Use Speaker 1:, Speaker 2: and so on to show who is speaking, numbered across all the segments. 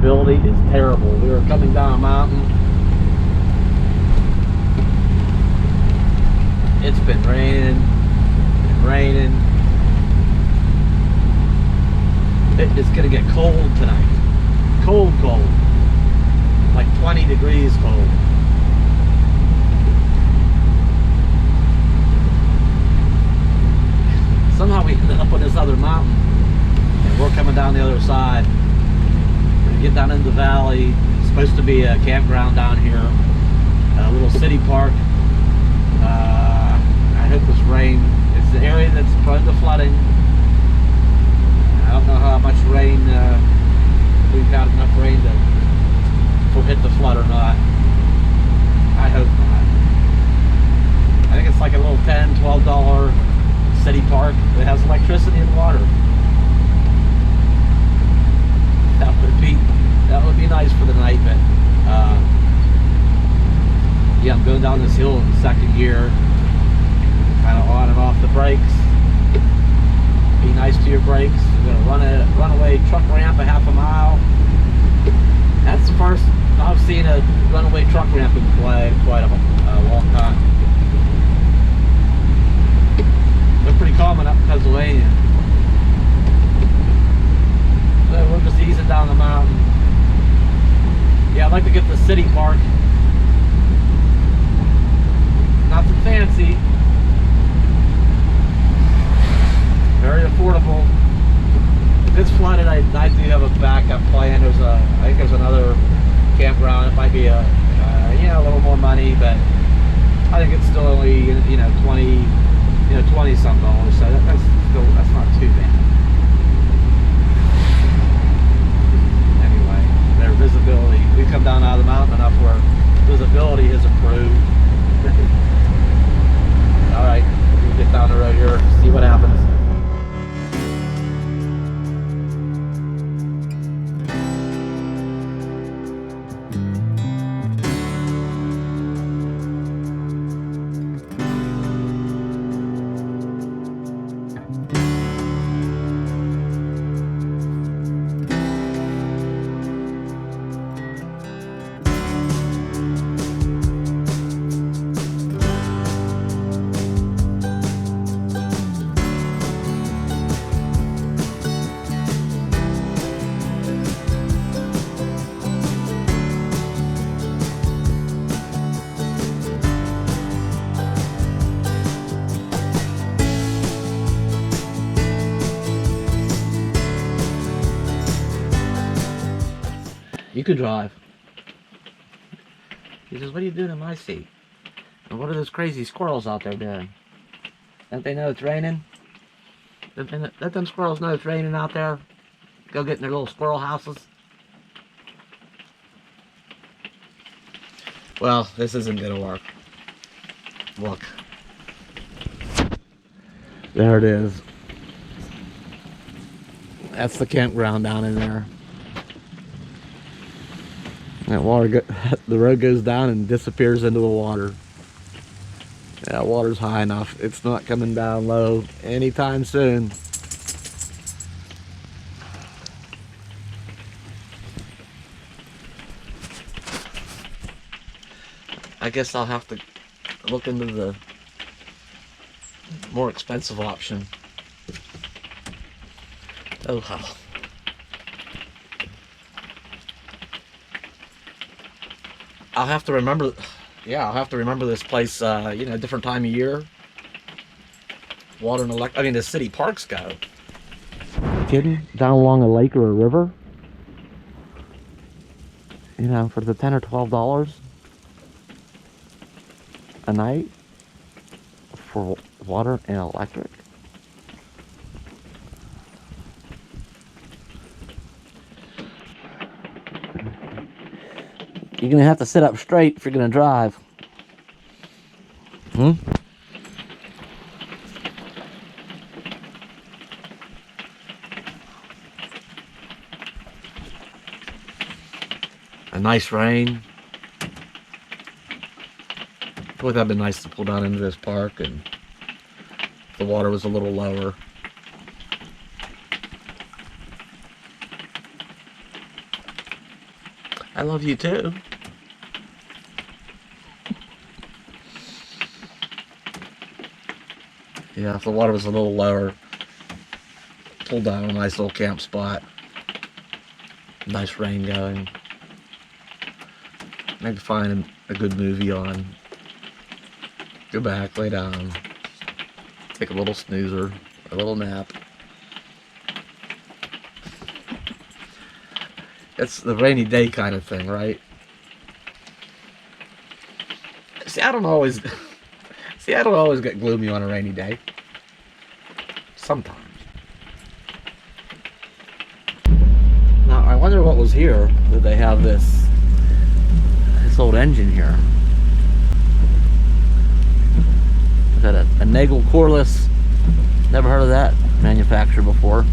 Speaker 1: visibility is terrible. We were coming down a mountain. It's been raining and raining. It's gonna get cold tonight. Cold. Like 20 degrees cold. Somehow we ended up on this other mountain, and we're coming down the other side. We're gonna get down in the valley. It's supposed to be a campground down here, a little city park. I hope this rain. It's the area that's prone to flooding. I don't know how much rain, if we've got enough rain to hit the flood or not. I hope not. I think it's like a little $10, $12 city park that has electricity and water. That would be nice for the night, but yeah, I'm going down this hill in the second gear, kind of on and off the brakes. Be nice to your brakes. You're gonna run a runaway truck ramp a half a mile. That's the first I've seen a runaway truck ramp in quite a long time. They're pretty common up in Pennsylvania. So we're just easing down the mountain. Yeah, I'd like to get the city park. Nothing fancy. Very affordable. If it's flooded, I do have a backup plan. I think there's another campground. It might be a little more money, but I think it's still only 20 some dollars. So that's not too bad. Anyway, their visibility. We come down out of the mountain enough where visibility has improved. All right, we'll get down the road here, see what happens. You could drive. He says, what are you doing in my seat? And what are those crazy squirrels out there doing? Don't they know it's raining? Let them squirrels know it's raining out there? Go get in their little squirrel houses? Well, this isn't gonna work. Look. There it is. That's the campground down in there. That the road goes down and disappears into the water. Yeah, water's high enough. It's not coming down low anytime soon. I guess I'll have to look into the more expensive option. Oh hell. I'll have to remember, yeah, I'll have to remember this place, different time of year. Water and the city parks go. Kidding? Down along a lake or a river? For the $10 or $12 a night for water and electric. You're gonna have to sit up straight if you're gonna drive. A nice rain. Boy, that'd been nice to pull down into this park and the water was a little lower. I love you too. Yeah, if the water was a little lower, pulled down a nice little camp spot. Nice rain going. Maybe find a good movie on. Go back, lay down, take a little snoozer, a little nap. It's the rainy day kind of thing, right? See, I don't always get gloomy on a rainy day. Sometimes. Now, I wonder what was here that they have this old engine here. Got a Nagel Corliss. Never heard of that manufacturer before.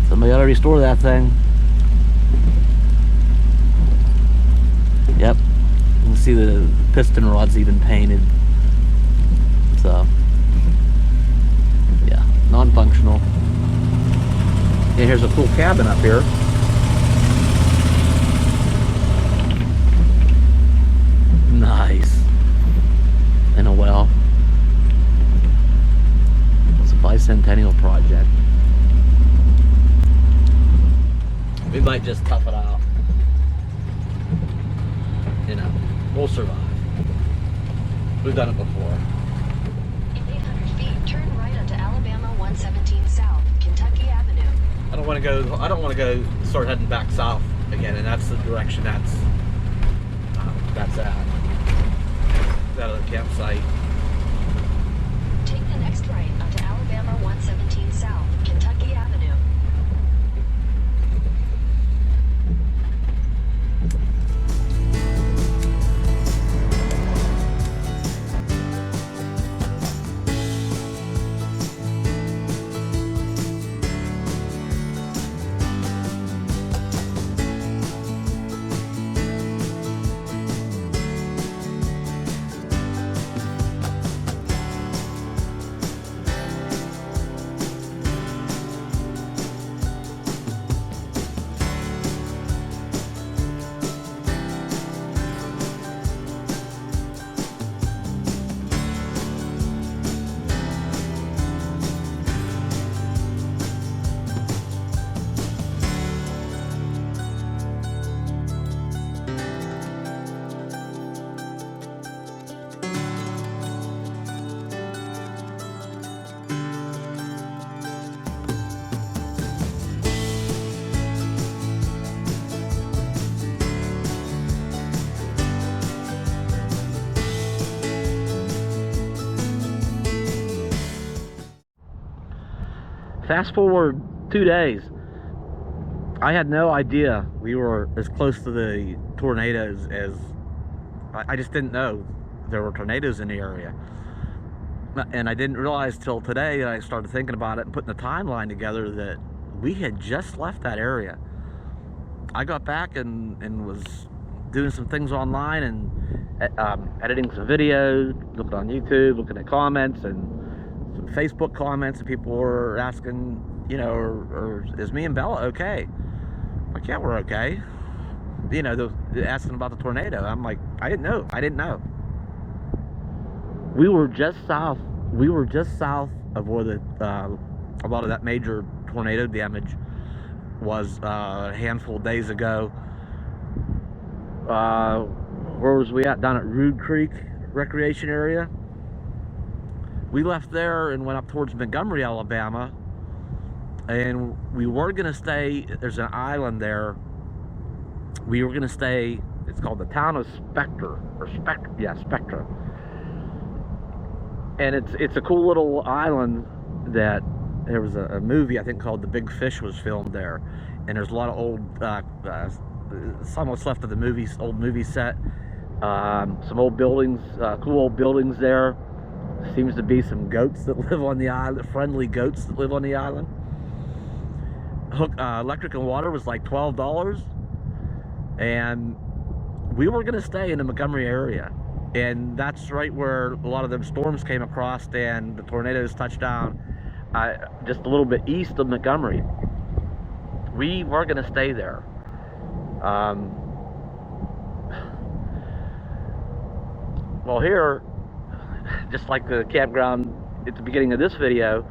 Speaker 1: Somebody ought to restore that thing. Yep. You can see the piston rod's even painted. So, yeah, non-functional. And here's a cool cabin up here. Nice. In a well. It's a bicentennial project. We might just tough it out. You know, we'll survive. We've done it before.
Speaker 2: In 800 feet, turn right onto Alabama 117 South, Kentucky Avenue.
Speaker 1: I don't want to go start heading back south again, and that's the direction that's at. Out of the campsite.
Speaker 2: Take the next right onto Alabama 117 South, Kentucky Avenue.
Speaker 1: Fast forward 2 days. I had no idea we were as close to the tornadoes as I just didn't know there were tornadoes in the area. And I didn't realize till today, I started thinking about it and putting the timeline together, that we had just left that area. I got back and was doing some things online and editing some videos, looking on YouTube, looking at comments and some Facebook comments, and people were asking, you know, or is me and Bella okay? I'm like, yeah, we're okay. You know, they're asking about the tornado. I'm like, I didn't know. We were just south of where the a lot of that major tornado damage was a handful of days ago. Where was we at? Down at Rude Creek Recreation Area. We left there and went up towards Montgomery, Alabama, and we were gonna stay. There's an island there. We were gonna stay. It's called the town of Spectra. And it's a cool little island that there was a movie, I think, called The Big Fish was filmed there. And there's a lot of old, some what's left of the movies, old movie set. Some old buildings, cool old buildings there. Seems to be some goats that live on the island, friendly goats that live on the island. Electric and water was like $12. And we were gonna stay in the Montgomery area. And that's right where a lot of them storms came across and the tornadoes touched down, just a little bit east of Montgomery. we were gonna stay there. Well, here, just like the campground at the beginning of this video,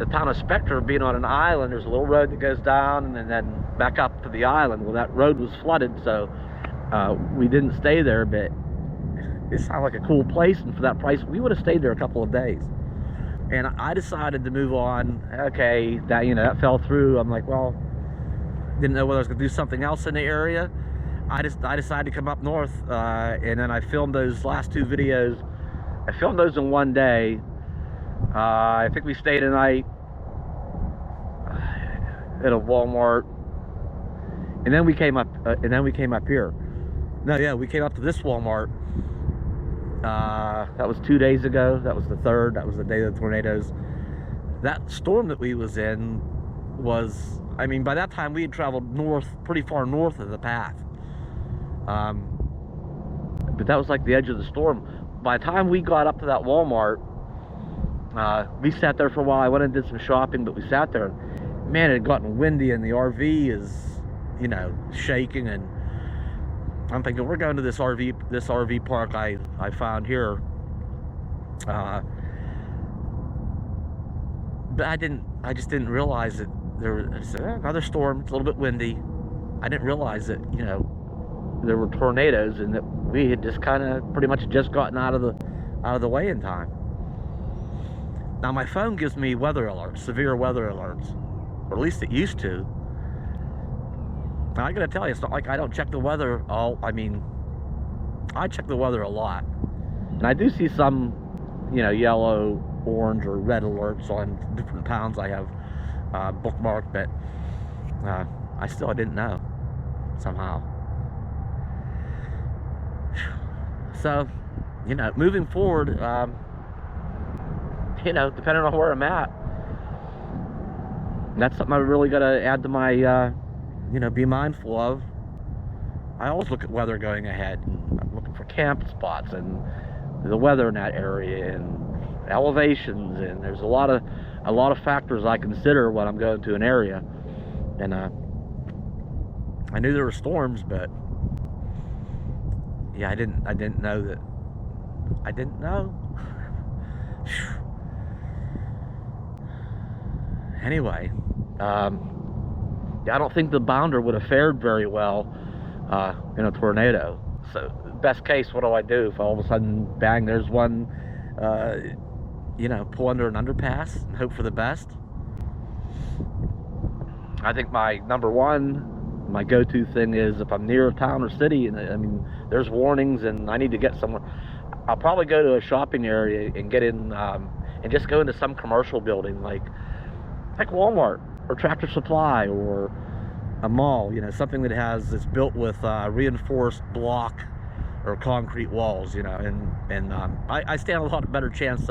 Speaker 1: the town of Spectre being on an island, there's a little road that goes down and then back up to the island. Well, that road was flooded, so we didn't stay there, but it sounded like a cool place, and for that price, we would have stayed there a couple of days. And I decided to move on. Okay, that, you know, that fell through. I'm like, well, didn't know whether I was gonna do something else in the area. I decided to come up north, and then I filmed those last 2 videos. I filmed those in one day. I think we stayed a night at a Walmart, and then we came up. Here. No, yeah, we came up to this Walmart. That was 2 days ago. That was the 3rd. That was the day of the tornadoes. That storm that we was in was, I mean, by that time we had traveled north, pretty far north of the path. But that was like the edge of the storm. By the time we got up to that Walmart, we sat there for a while. I went and did some shopping, but we sat there. Man, it had gotten windy, and the RV is, you know, shaking. And I'm thinking, we're going to this RV park I found here. But I just didn't realize that there was another storm. It's a little bit windy. I didn't realize that, you know, there were tornadoes, and that we had just kind of pretty much just gotten out of the way in time. Now my phone gives me weather alerts, severe weather alerts, or at least it used to. Now I gotta tell you, it's not like I don't check the weather I mean, I check the weather a lot, and I do see some, you know, yellow, orange, or red alerts on different towns I have bookmarked, but I didn't know somehow. So, you know, moving forward, you know, depending on where I'm at, that's something I really got to add to my, you know, be mindful of. I always look at weather going ahead, and I'm looking for camp spots and the weather in that area and elevations, and there's a lot of factors I consider when I'm going to an area. And I knew there were storms, but yeah, I didn't know that. I didn't know. Anyway, yeah, I don't think the bounder would have fared very well in a tornado. So, best case, what do I do if all of a sudden, bang, there's one, you know, pull under an underpass and hope for the best? I think my number one, my go-to thing is, if I'm near a town or city, and I mean, there's warnings and I need to get somewhere, I'll probably go to a shopping area and get in, and just go into some commercial building like Walmart or Tractor Supply or a mall, you know, something that's built with reinforced block or concrete walls, you know, and I stand a lot better chance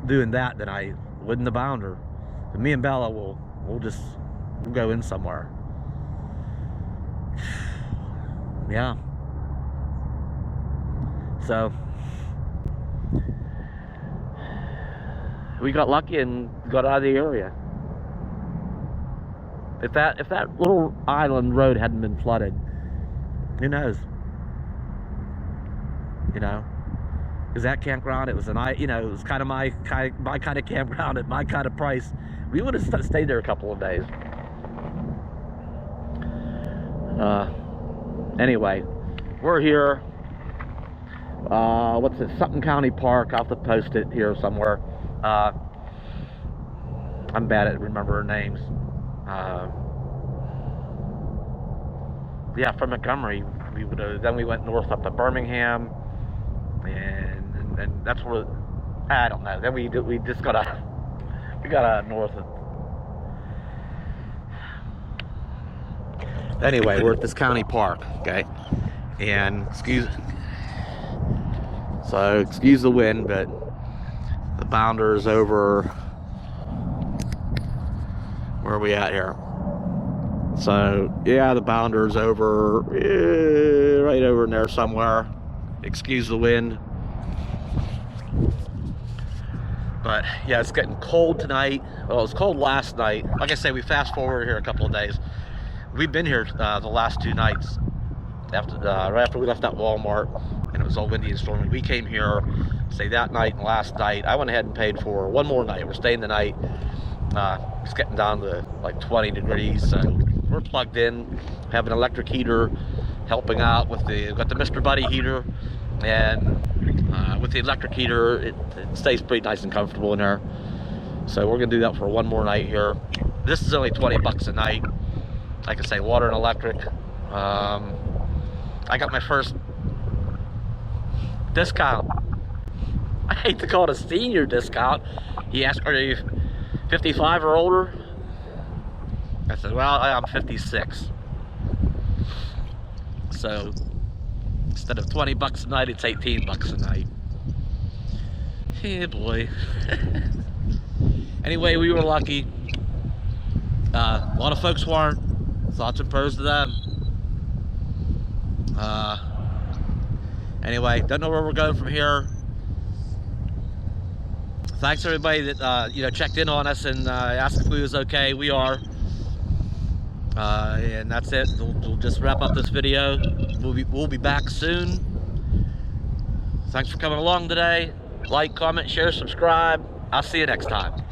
Speaker 1: doing that than I would in the bounder. And me and Bella we'll go in somewhere. Yeah. So we got lucky and got out of the area. If that little island road hadn't been flooded, who knows? You know, because that campground, it was you know, it was kind of my kind of campground at my kind of price. We would have stayed there a couple of days. Anyway, we're here. What's it? Sutton County Park. I'll have to post it here somewhere. I'm bad at remembering names. Yeah, from Montgomery, then we went north up to Birmingham, and that's where, I don't know. Then we just got north of. Anyway, we're at this county park, okay, and excuse the wind, but the bounder is over. Where are we at here? So yeah, the bounder's over, right over in there somewhere. Excuse the wind. But yeah, it's getting cold tonight. Well, it was cold last night. Like I say, we fast forward here a couple of days. We've been here the last 2 nights after right after we left that Walmart, and it was all windy and stormy. We came here, say that night and last night. I went ahead and paid for one more night. We're staying the night. It's getting down to like 20 degrees, so we're plugged in. Have an electric heater helping out with we've got the Mr. Buddy heater, and with the electric heater, it stays pretty nice and comfortable in there. So we're gonna do that for one more night here. This is only 20 bucks a night. Like I say, water and electric. I got my first discount. I hate to call it a senior discount. He asked, are you 55 or older? I said, well, I'm 56. So instead of 20 bucks a night, it's 18 bucks a night. Hey boy. Anyway, we were lucky. A lot of folks weren't. Thoughts and prayers to them. Anyway, don't know where we're going from here. Thanks everybody that checked in on us and asked if we was okay. We are. And that's it. We'll just wrap up this video. We'll be back soon. Thanks for coming along today. Like, comment, share, subscribe. I'll see you next time.